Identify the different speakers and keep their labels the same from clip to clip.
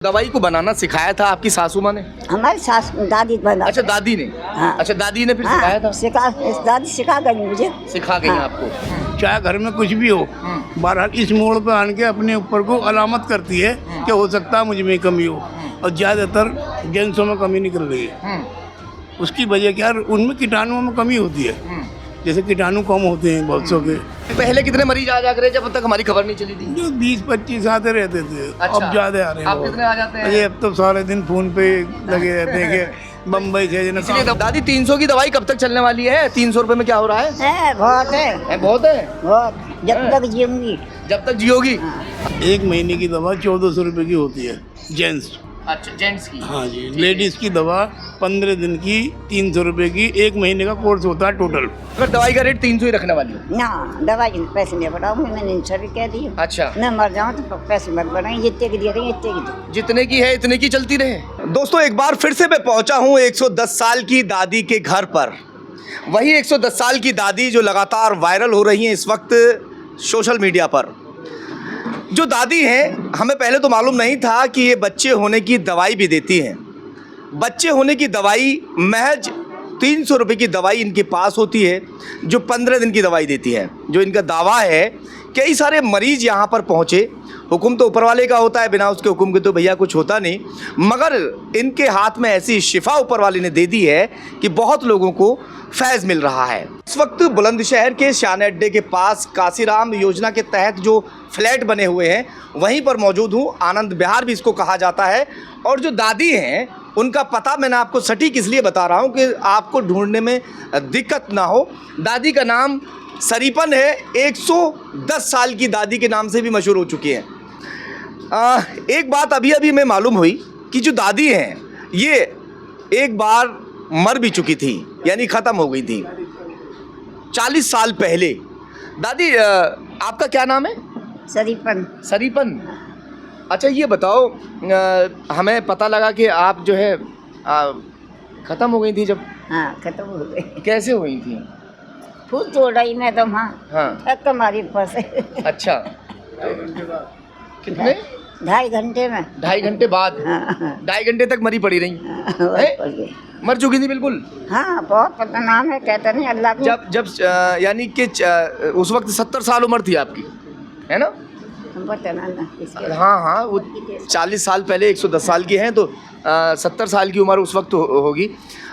Speaker 1: दवाई को बनाना सिखाया था आपकी सासू माँ ने?
Speaker 2: हमारी सास दादी बना।
Speaker 1: अच्छा, दादी ने।
Speaker 2: हाँ।
Speaker 1: अच्छा, दादी ने फिर
Speaker 2: हाँ,
Speaker 1: सिखाया था?
Speaker 2: दादी सिखा गई मुझे।
Speaker 1: सिखा गई
Speaker 2: हाँ।
Speaker 1: आपको?
Speaker 3: चाहे घर में कुछ भी हो, बहरहाल इस मोड़ पर आन के अपने ऊपर को अलामत करती है कि हो सकता है मुझ में कमी हो, और ज़्यादातर जेंट्सों में कमी निकल रही है। उसकी वजह क्या है, उनमें कीटाणुओं में कमी होती है। जैसे कीटाणु कम होते हैं बहुत सौ के।
Speaker 1: पहले कितने मरीज आ जाकर जब तक हमारी खबर नहीं चली थी?
Speaker 3: जो 20-25 आते रहते थे।
Speaker 1: अच्छा।
Speaker 3: अब ज्यादा आ रहे हैं।
Speaker 1: अब कितने आ जाते हैं?
Speaker 3: ये अब तो सारे दिन फोन पे लगे रहते हैं कि बम्बई से
Speaker 1: इसलिए दादी 300 की दवाई कब तक चलने वाली है? 300 रुपए में क्या हो रहा है?
Speaker 2: बहुत है।
Speaker 1: बहुत है?
Speaker 2: बहुत, जब तक जीऊंगी।
Speaker 1: जब तक जियोगी?
Speaker 3: एक महीने की दवा 1400 रुपये की होती है जेंट्स।
Speaker 1: अच्छा, जेंट्स की?
Speaker 3: हाँ जी। लेडीज की दवा 15 दिन की 300 रुपये की, एक महीने का कोर्स होता है टोटल।
Speaker 1: अगर दवाई का रेट 300 ही रखने वाली है?
Speaker 2: ना, दवाई के पैसे नहीं बढ़ाऊंगी, मैंने इनसे भी कह दिया।
Speaker 1: अच्छा।
Speaker 2: न मर जाऊँ तो पैसे मत बढ़ाएंगे, जितने की दे रही इतने की दो।
Speaker 1: जितने की है इतने की चलती रहे। दोस्तों, एक बार फिर से मैं पहुंचा हूं 110 साल की दादी के घर पर। वही 110 साल की दादी जो लगातार वायरल हो रही हैं इस वक्त सोशल मीडिया पर। जो दादी हैं, हमें पहले तो मालूम नहीं था कि ये बच्चे होने की दवाई भी देती हैं। बच्चे होने की दवाई महज 300 रुपये की दवाई इनके पास होती है, जो 15 दिन की दवाई देती है। जो इनका दावा है, कई सारे मरीज यहाँ पर पहुँचे। हुक्म तो ऊपर वाले का होता है, बिना उसके हुक्म के तो भैया कुछ होता नहीं। मगर इनके हाथ में ऐसी शिफा ऊपर वाले ने दे दी है कि बहुत लोगों को फैज़ मिल रहा है। इस वक्त बुलंदशहर के शान अड्डे के पास काशीराम योजना के तहत जो फ्लैट बने हुए हैं वहीं पर मौजूद हूँ। आनंद विहार भी इसको कहा जाता है। और जो दादी हैं उनका पता मैंने आपको सटीक इसलिए बता रहा हूँ कि आपको ढूंढने में दिक्कत ना हो। दादी का नाम सरीपन है। 110 साल की दादी के नाम से भी मशहूर हो चुकी है। एक बात अभी अभी मैं मालूम हुई कि जो दादी हैं ये एक बार मर भी चुकी थी, यानी ख़त्म हो गई थी 40 साल पहले। दादी, आपका क्या नाम है?
Speaker 2: सरीपन।
Speaker 1: सरीपन। अच्छा, ये बताओ, हमें पता लगा कि आप जो है ख़त्म हो गई थी जब।
Speaker 2: हाँ, खत्म हो गई।
Speaker 1: कैसे हो गई थी?
Speaker 2: फूल तोड़ रही मैं तो।
Speaker 1: हाँ।
Speaker 2: तुम्हारी ऊपर से।
Speaker 1: अच्छा, कितने?
Speaker 2: 2.5 घंटे में।
Speaker 1: 2.5 घंटे बाद?
Speaker 2: हाँ।
Speaker 1: 2.5 घंटे तक मरी पड़ी रही? मर चुकी थी बिल्कुल?
Speaker 2: हाँ, बहुत पता नाम है, कहता नहीं अल्लाह को।
Speaker 1: जब यानी कि उस वक्त 70 साल उम्र थी आपकी, है ना? हाँ, वो 40 साल पहले 110 साल की हैं तो 70 साल की उम्र उस वक्त होगी।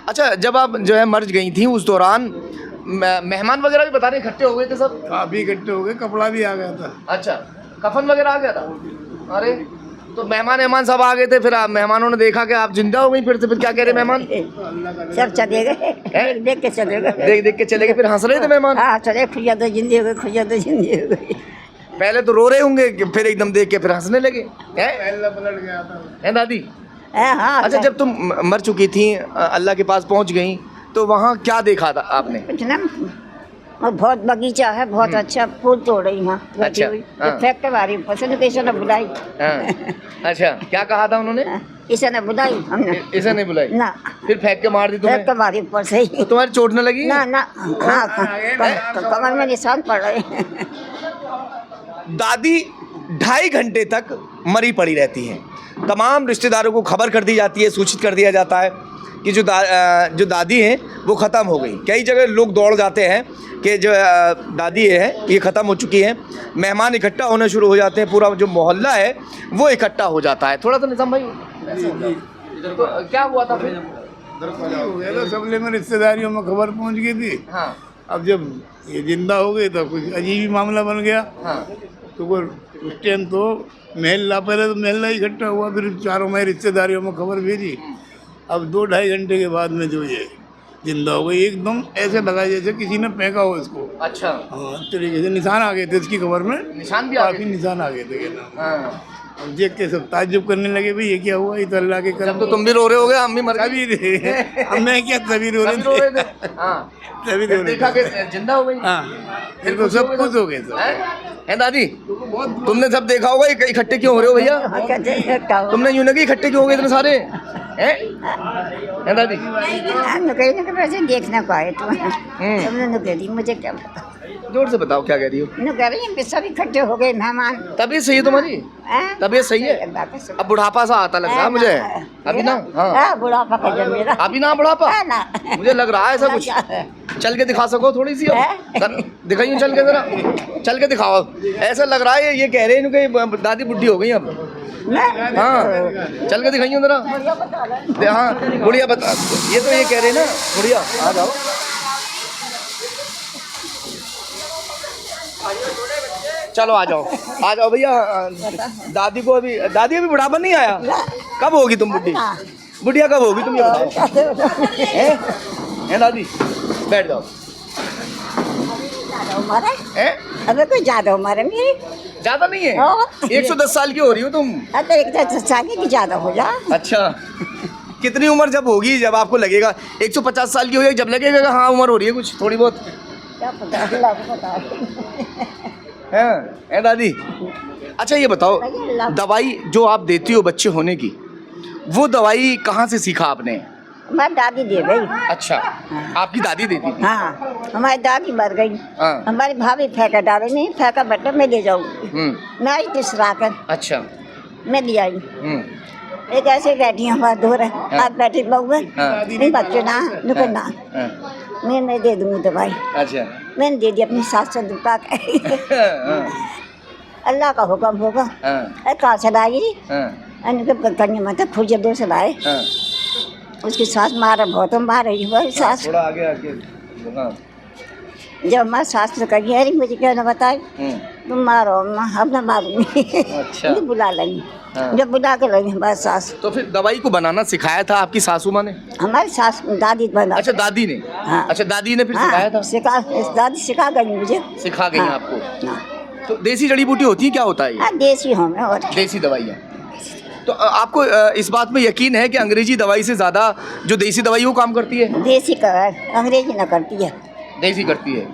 Speaker 1: अच्छा, जब आप जो है मर गई थी उस दौरान मेहमान वगैरह भी बता रहे इकट्ठे हो गए थे सब?
Speaker 3: काफ़ी इकट्ठे हो गए, कपड़ा भी आ गया था।
Speaker 1: अच्छा, कफन वगैरह आ गया था? अरे, तो मेहमान सब आ गए थे, फिर मेहमानों ने देखा कि आप जिंदा हो गई, फिर क्या कह रहे मेहमान?
Speaker 2: सब चले गए, देख के चले गए।
Speaker 1: देख के चले गए, फिर हंस रहे थे मेहमान?
Speaker 2: हाँ, चले, खुजा तो जिंदगी हो गई, खुजा तो जिंदगी हो गई।
Speaker 1: पहले तो रो रहे होंगे, फिर एकदम देख के फिर हंसने लगे,
Speaker 3: पलट गया था।
Speaker 1: है दादी?
Speaker 2: हाँ।
Speaker 1: अच्छा, जब तुम मर चुकी थी, अल्लाह के पास पहुंच गई, तो वहाँ क्या देखा था आपने?
Speaker 2: कुछ ना, और बहुत बगीचा है, बहुत अच्छा, फूल तोड़ रही वहाँ।
Speaker 1: अच्छा, हाँ।
Speaker 2: फेंक के बारी पसंद कैसे न बुलाई।
Speaker 1: हाँ। अच्छा, क्या कहा था उन्होंने?
Speaker 2: इसे न बुलाई हमने।
Speaker 1: इसे नहीं बुलाई?
Speaker 2: ना।
Speaker 1: फिर फेंक के मार दी तुम्हें?
Speaker 2: फेंक के बारी ऊपर से ही।
Speaker 1: तो तुम्हारी चोट न लगी?
Speaker 2: ना। हाँ, कमर में निशान पड़ रहे।
Speaker 1: दादी 2.5 घंटे तक मरी पड़ी रहती हैं। तमाम रिश्तेदारों को खबर कर दी जाती है, सूचित कर दिया जाता है कि जो दादी हैं वो ख़त्म हो गई। कई जगह लोग दौड़ जाते हैं कि जो दादी है ये ख़त्म हो चुकी है। मेहमान इकट्ठा होने शुरू हो जाते हैं, पूरा जो मोहल्ला है वो इकट्ठा हो जाता है। थोड़ा सा निज़ाम भाई, तो क्या हुआ था फिर?
Speaker 3: हो गया था, सबले में रिश्तेदारियों में खबर पहुंच गई थी।
Speaker 1: हाँ।
Speaker 3: अब जब ये जिंदा हो गई तो कुछ अजीब ही मामला बन गया।
Speaker 1: हाँ।
Speaker 3: तो उस टाइम तो महल्ला, पहले तो महल्ला इकट्ठा हुआ, फिर चारों में रिश्तेदारियों में खबर भेजी। अब 2-2.5 घंटे के बाद में जो ये जिंदा हो गई, एकदम ऐसे लगा जैसे किसी ने फेंका हो इसको।
Speaker 1: अच्छा।
Speaker 3: हाँ, इस तरीके से निशान आ गए थे इसकी खबर में।
Speaker 1: निशान भी आ
Speaker 3: काफी निशान आ गए थे।
Speaker 1: हाँ।
Speaker 3: अब देख के सब ताज्जुब करने लगे, भाई ये क्या हुआ, ये तो अल्लाह के करम।
Speaker 1: तो तुम भी रो रहे होगे, हम भी मर गए।
Speaker 3: तभी थे अब मैं क्या, तभी रो रहे थे।
Speaker 1: हाँ।
Speaker 3: तभी रो रहे
Speaker 1: देखा कि जिंदा हो गई।
Speaker 3: हाँ, फिर तो सब कुछ हो गए सब।
Speaker 1: है दादी, तुमने सब देखा होगा, इकट्ठे क्यों हो रहे हो भैया? तुमने यूं ना कि इकट्ठे क्यों हो गए इतने सारे? हैं दादी?
Speaker 2: हम कहीं ना वैसे देखना पाए तो तुमने कह दी मुझे क्या पता।
Speaker 1: जोर से बताओ क्या कह रही हो?
Speaker 2: कह रही हैं सब इकट्ठे हो गए मेहमान।
Speaker 1: तबीयत सही है तुम्हारी? तबीयत सही है? अब बुढ़ापा सा आता लग रहा है मुझे अभी ना। हाँ
Speaker 2: बुढ़ापा का जब मेरा
Speaker 1: अभी ना बुढ़ापा
Speaker 2: ना
Speaker 1: मुझे लग रहा है ऐसा कुछ। चल के दिखा सको थोड़ी सी? दिखाइए चल के जरा, चल के दिखाओ। ऐसा लग रहा है ये कह रहे हैं कि दादी बुढ़ी हो गई अब। हाँ चल के दिखाइए जरा। हाँ बुढ़िया बता, ये तो ये कह रहे हैं ना बुढ़िया। आ जाओ चलो आ जाओ भैया। दादी अभी बुढ़ापा नहीं आया? कब होगी तुम बुढ़ी? बुढ़िया कब होगी तुम ये बताओ? हैं दादी? बैठ जाओ।
Speaker 2: अबे कोई ज्यादा उम्र है मेरी?
Speaker 1: ज्यादा नहीं है? 110 साल की हो रही हो तुम।
Speaker 2: तो 110 साल की ज्यादा हो जा।
Speaker 1: अच्छा कितनी उम्र जब होगी, जब आपको लगेगा 150 साल की हो जाएगी, जब लगेगा हाँ उम्र हो रही है कुछ थोड़ी बहुत?
Speaker 2: क्या पता, अल्लाह को पता
Speaker 1: है दादी? अच्छा ये बताओ, दवाई जो आप देती हो बच्चे होने की, वो दवाई कहाँ से सीखा आपने?
Speaker 2: हमारी दादी दे गई।
Speaker 1: अच्छा आपकी दादी देती थी?
Speaker 2: हाँ हमारी दादी मर गई।
Speaker 1: हाँ।
Speaker 2: हमारी भाभी फेंका डाले नहीं, फेंका बट्टा मैं ले जाऊंगी। मैं आई तिसरा कर।
Speaker 1: अच्छा
Speaker 2: मैं ले आई। एक ऐसे बैठी हमारे दो रहे। आप बैठी बहू नहीं बच्चे ना नुकन ना मैं दे दूंगी दवाई।
Speaker 1: अच्छा
Speaker 2: मैंने दे दी अपनी सास से दुपा के। अल्लाह का हुक्म होगा। कहाँ से लाई? कन्या माता फुल दो से लाए। उसकी सास मारा बहुत मार रही है सास।
Speaker 1: थोड़ा आगे
Speaker 2: जब हमारे सास ने कही अरे मुझे क्या ना बताए तुम मारो हम ना मारूंगी।
Speaker 1: अच्छा
Speaker 2: बुला लेंगे। जब बुला के लगी हमारी सास।
Speaker 1: तो फिर दवाई को बनाना सिखाया था आपकी सासू माँ ने?
Speaker 2: हमारी सास दादी बना।
Speaker 1: अच्छा दादी ने?
Speaker 2: हाँ।
Speaker 1: अच्छा दादी ने फिर सिखाया था?
Speaker 2: दादी सिखा गई मुझे।
Speaker 1: सिखा गई आपको? तो देसी जड़ी बूटी होती है, क्या होता है?
Speaker 2: देसी हमें और
Speaker 1: देसी दवाइयाँ। तो आपको इस बात में यकीन है कि अंग्रेजी दवाई से ज़्यादा जो देसी दवाई वो काम करती है?
Speaker 2: देसी का अंग्रेजी ना करती है,
Speaker 1: देसी करती है।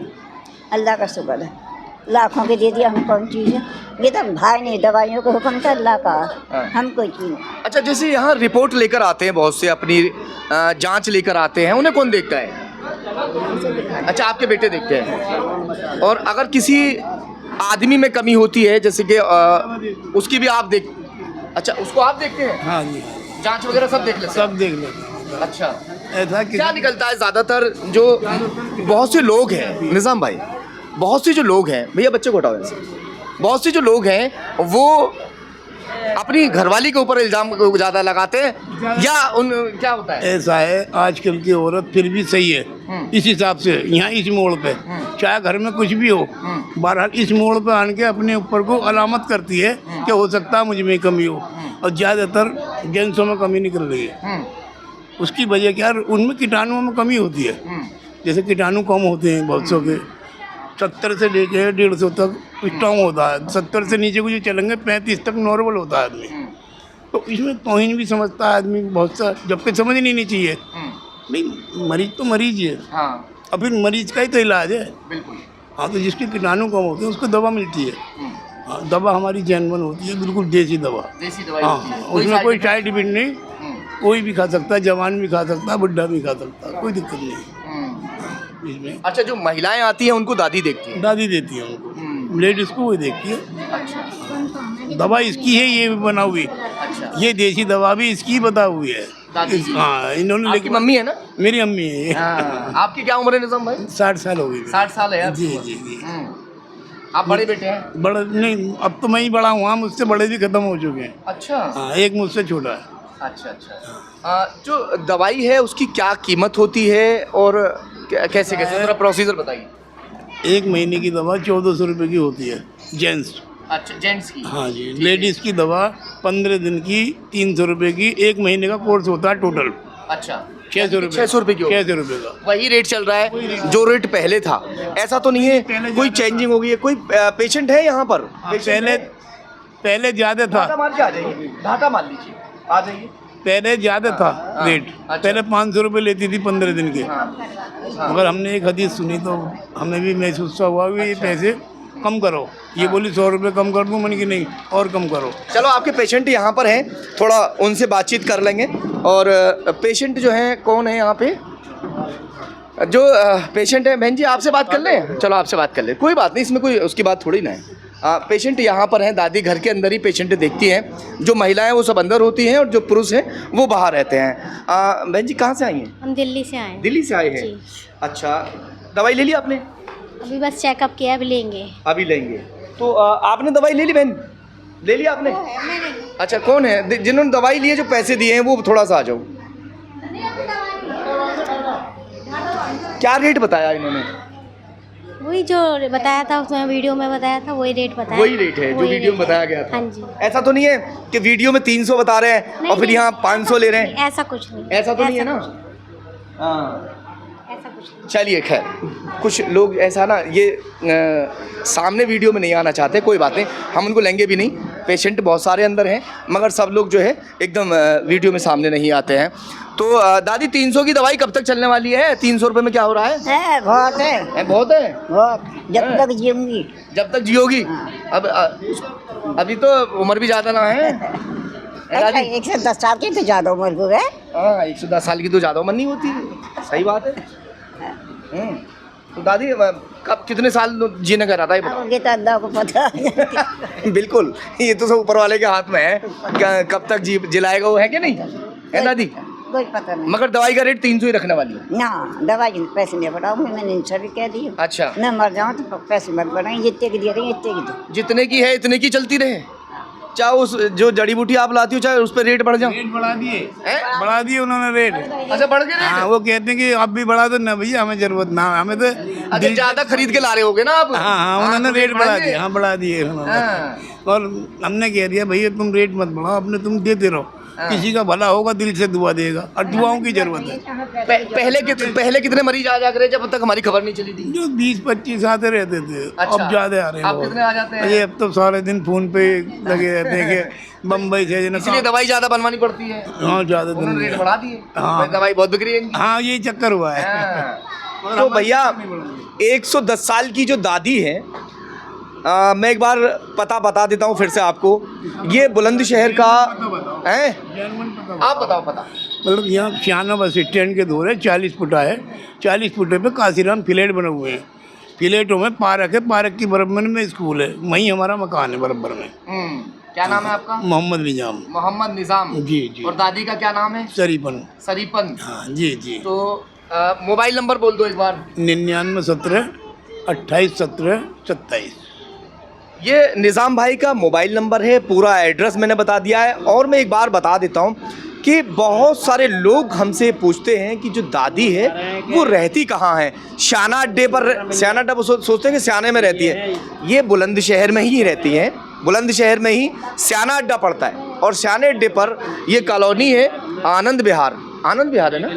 Speaker 2: अल्लाह का शुक्र है, लाखों के दे दिया हम कौन चीज़ है। ये तो भाई नहीं दवाइयों को हुक्म था अल्लाह का। हम कोई चीज़ नहीं।
Speaker 1: अच्छा जैसे यहाँ रिपोर्ट लेकर आते हैं बहुत से, अपनी जांच लेकर आते हैं, उन्हें कौन देखता है? अच्छा आपके बेटे देखते हैं। और अगर किसी आदमी में कमी होती है जैसे कि उसकी भी आप देख, अच्छा उसको आप देखते हैं?
Speaker 3: हाँ जी
Speaker 1: जांच वगैरह सब देख लेते हैं?
Speaker 3: सब देख लेते हैं।
Speaker 1: अच्छा
Speaker 3: ऐसा
Speaker 1: क्या निकलता है ज़्यादातर जो बहुत से लोग हैं निज़ाम भाई, बहुत से जो लोग हैं, भैया बच्चे को हटाओ ऐसे, बहुत से जो लोग हैं वो अपनी घरवाली के ऊपर इल्ज़ाम ज़्यादा लगाते हैं या उन क्या होता है?
Speaker 3: ऐसा है आजकल की औरत फिर भी सही है इस हिसाब से। यहाँ इस मोड़ पे चाहे घर में कुछ भी हो, बहरहाल इस मोड़ पे आन के अपने ऊपर को अलामत करती है कि हो सकता है मुझ में कमी हो। और ज़्यादातर जेंट्सों में कमी निकल रही है। उसकी वजह क्या, उनमें कीटाणुओं में कमी होती है। जैसे कीटाणु कम होते हैं बहुत सौ के, 70 से लेके 150 तक स्ट्रॉन्ग होता है। 70 से नीचे को जो चलेंगे 35 तक नॉर्मल होता है आदमी। तो इसमें तौहीन भी समझता है आदमी बहुत सा, जबकि समझ नहीं चाहिए। नहीं मरीज तो मरीज है। हाँ। और फिर मरीज का ही तो इलाज है। बिल्कुल। हाँ तो जिसके कीटाणु कम होते हैं उसको दवा मिलती है। हाँ, दवा हमारी जैनवन होती है, बिल्कुल देसी दवा। देसी दवा। हाँ उसमें कोई साइड इफेक्ट नहीं, कोई भी खा सकता है, जवान भी खा सकता है, बुढ़ा भी खा सकता है, कोई दिक्कत नहीं इसमें। अच्छा जो महिलाएं आती हैं उनको दादी देखती है? दादी देती है उनको, लेडीज को वही देखती है। अच्छा। दवा इसकी है ये भी बना हुई। अच्छा। ये देसी दवा भी इसकी बता हुई है। हाँ इन्होंने। आपकी मम्मी है ना? मेरी अम्मी है। आपकी क्या उम्र है निज़ाम भाई? 60 साल हो गई। 60 साल है? जी जी जी। आप बड़े बेटे हैं? बड़ा नहीं, अब तो मैं ही बड़ा हुआ, मुझसे बड़े भी खत्म हो चुके हैं। अच्छा। हाँ एक मुझसे छोटा है। अच्छा अच्छा। जो दवाई है उसकी क्या कीमत होती है और कैसे कैसे थोड़ा प्रोसीजर बताइए। एक महीने की दवा 1400 रुपये की होती है जेंट्स। अच्छा जेंट्स की? हाँ जी। लेडीज़ की दवा 15 दिन की 300 रुपये की, एक महीने का कोर्स होता है टोटल। अच्छा 600 रुपये। 600 रुपये की? 600 रुपये का वही रेट चल रहा है जो रेट पहले था? ऐसा तो नहीं है कोई चेंजिंग हो गई है? कोई पेशेंट है यहाँ पर? पहले ज़्यादा था। ढाका मार के आ जाइए, ढाका मार लीजिए, आ जाइए। पहले ज़्यादा था रेट। अच्छा। पहले 500 रुपये लेती थी 15 दिन के। मगर हमने एक हदीस सुनी तो हमें भी महसूस हुआ कि ये पैसे कम करो। ये बोली 100 रुपये कम कर दूँ, मैंने कि नहीं और कम करो।
Speaker 1: चलो आपके पेशेंट यहाँ पर हैं, थोड़ा उनसे बातचीत कर लेंगे। और पेशेंट जो हैं कौन है यहाँ पे? जो पेशेंट है, बहन जी आपसे बात कर लें? चलो आपसे बात कर ले, कोई बात नहीं, इसमें कोई उसकी बात थोड़ी ना है। पेशेंट यहाँ पर हैं, दादी घर के अंदर ही पेशेंट देखती हैं। जो महिलाएं वो सब अंदर होती हैं और जो पुरुष हैं वो बाहर रहते हैं। बहन जी कहाँ से आई हैं?
Speaker 4: हम दिल्ली से आए हैं।
Speaker 1: दिल्ली से आए हैं?
Speaker 4: जी।
Speaker 1: अच्छा, दवाई ले ली आपने?
Speaker 4: अभी बस चेकअप किया, अभी लेंगे।
Speaker 1: अभी लेंगे। तो आपने दवाई ले ली बहन? ले ली आपने? अच्छा, कौन है जिन्होंने दवाई ली है, जो पैसे दिए हैं, वो थोड़ा सा आ जाओ। क्या रेट बताया इन्होंने?
Speaker 4: वही जो बताया था उसमें, वीडियो में बताया था, वही रेट बताया।
Speaker 1: वही रेट है जो
Speaker 4: वही
Speaker 1: वीडियो में
Speaker 4: रेट
Speaker 1: बताया गया था?
Speaker 4: हाँ जी।
Speaker 1: ऐसा तो नहीं है कि वीडियो में 300 बता रहे हैं
Speaker 4: नहीं,
Speaker 1: और फिर
Speaker 4: नहीं,
Speaker 1: यहाँ 500 ले रहे हैं?
Speaker 4: ऐसा कुछ नहीं।
Speaker 1: ऐसा तो नहीं है ना?
Speaker 4: कुछ नहीं,
Speaker 1: हाँ,
Speaker 4: ऐसा कुछ नहीं।
Speaker 1: चलिए खैर, कुछ लोग ऐसा ना ये सामने वीडियो में नहीं आना चाहते, कोई बात नहीं, हम उनको लेंगे भी नहीं। पेशेंट बहुत सारे अंदर हैं, मगर सब लोग जो है एकदम वीडियो में सामने नहीं आते हैं। तो दादी 300 की दवाई कब तक चलने वाली है? 300 रुपये में क्या हो रहा है?
Speaker 2: बहुत है,
Speaker 1: बहुत है?
Speaker 2: बहुत, जब तक जीऊंगी।
Speaker 1: जब तक जियोगी? अब अभी तो उम्र भी ज़्यादा ना है दादी?
Speaker 2: 110 साल की तो ज़्यादा उम्र हो गए।
Speaker 1: हाँ, 110 साल की तो ज़्यादा उम्र नहीं होती, सही बात है। तो दादी कब कितने साल जीने का रहता है बताओ?
Speaker 2: ये तो अल्लाह को पता है।
Speaker 1: बिल्कुल, ये तो सब ऊपर वाले के हाथ में है, कब तक जिलाएगा वो, है कि नहीं है दादी?
Speaker 2: कोई पता नहीं।
Speaker 1: मगर दवाई का रेट 300 ही रखने वाली है
Speaker 2: ना, दवाई के पैसे नहीं बढ़ाऊंगी, मैंने इनसे भी कह दिया।
Speaker 1: अच्छा,
Speaker 2: मैं मर जाऊँ तो पैसे मत बढ़ाएंगे, जितने की दिया इतने की दो।
Speaker 1: जितने की है इतने की चलती रहे, चाहे उस जो जड़ी बूटी आप लाती हो चाहे उस पर रेट बढ़ जाओ।
Speaker 3: रेट बढ़ा दिए,
Speaker 1: हैं?
Speaker 3: बढ़ा दिए उन्होंने रेट।
Speaker 1: अच्छा, बढ़ गए
Speaker 3: हाँ,
Speaker 1: रेट?
Speaker 3: वो कहते हैं कि आप भी बढ़ा दो ना भैया, हमें जरूरत ना, हमें तो
Speaker 1: अच्छा, ज्यादा खरीद के ला रहे होगे ना आप?
Speaker 3: हाँ हाँ, उन्होंने
Speaker 1: तो
Speaker 3: रेट बढ़ा
Speaker 1: बढ़ाएंगे।
Speaker 3: दिया। हाँ, बढ़ा दिए उन्होंने।
Speaker 1: हाँ।
Speaker 3: और हमने कह दिया भैया तुम रेट मत बढ़ाओ, अपने तुम देते रहो, किसी का भला होगा दिल से दुआ देगा, और दुआओं की जरूरत है।
Speaker 1: पहले कितने मरीज आ जाकर जब तक हमारी खबर नहीं चली थी?
Speaker 3: जो 20-25 आते रहते थे,
Speaker 1: अच्छा।
Speaker 3: अब ज्यादा आ रहे हैं
Speaker 1: आप
Speaker 3: लोग।
Speaker 1: कितने आ जाते हैं?
Speaker 3: अरे अब तो सारे दिन फोन पे लगे रहते हैं कि बम्बई से
Speaker 1: इसलिए दवाई ज्यादा बनवानी पड़ती है।
Speaker 3: हाँ, ज्यादा दिन
Speaker 1: उन्होंने रेट बढ़ा दिए,
Speaker 3: हाँ।
Speaker 1: दवाई बहुत बिक रही है।
Speaker 3: हाँ, यही चक्कर हुआ है।
Speaker 1: हाँ। तो भैया 110 साल की जो दादी है, मैं एक बार पता बता देता हूँ फिर से आपको। ये बुलंदशहर का है, आप बताओ पता।
Speaker 3: मतलब यहाँ 96 बस स्टैंड के दूर है, 40 फुटा है। 40 फुटे पे काशीराम फ्लैट बने हुए हैं। फ्लैटों में पार्क है, पार्क की बराबर में स्कूल है, वहीं हमारा मकान है बराबर में।
Speaker 1: क्या नाम है आपका?
Speaker 3: मोहम्मद निजाम।
Speaker 1: मोहम्मद निजाम।
Speaker 3: जी जी।
Speaker 1: और दादी का क्या नाम है?
Speaker 3: शरीफन।
Speaker 1: शरीफन।
Speaker 3: हाँ जी जी।
Speaker 1: तो मोबाइल नंबर बोल दो एक बार।
Speaker 3: 99 17 28 17 27।
Speaker 1: ये निज़ाम भाई का मोबाइल नंबर है, पूरा एड्रेस मैंने बता दिया है। और मैं एक बार बता देता हूँ कि बहुत सारे लोग हमसे पूछते हैं कि जो दादी है वो रहती कहाँ है। श्याना अड्डे पर, श्याना अड्डा वो सोचते हैं कि श्याने में रहती है, ये बुलंदशहर में ही रहती है। बुलंदशहर में ही श्याना अड्डा पड़ता है और श्याने अड्डे पर ये कॉलोनी है आनंद विहार। आनंद विहार है ना?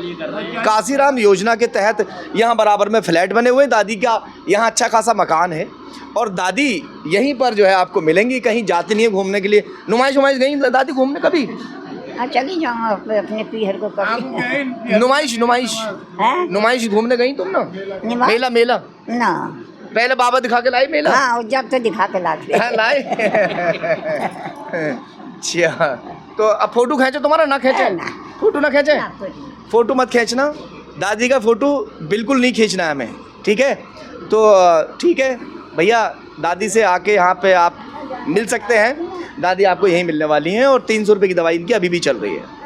Speaker 1: काशीराम योजना के तहत यहाँ बराबर में फ्लैट बने हुए हैं। दादी का यहाँ अच्छा खासा मकान है और दादी यहीं पर जो है आपको मिलेंगी। कहीं जाती नहीं है घूमने के लिए, नुमाइश गई दादी घूमने कभी?
Speaker 2: चली जाऊँ अपने पीहर को कभी।
Speaker 1: नुमाइश घूमने गई तुम ना? मेला
Speaker 2: ना,
Speaker 1: पहले बाबा दिखा के लाई मेला?
Speaker 2: हाँ, जब तो दिखा के लाते।
Speaker 1: हाँ, लाए। अच्छा, तो अब फोटो खींचो तुम्हारा? ना खींचे फोटो, ना खींचे फोटो, मत खींचना। दादी का फोटो बिल्कुल नहीं खींचना है हमें, ठीक है? तो ठीक है भैया, दादी से आके यहाँ पे आप मिल सकते हैं। दादी आपको यहीं मिलने वाली हैं और 300 रुपये की दवाई इनकी अभी भी चल रही है।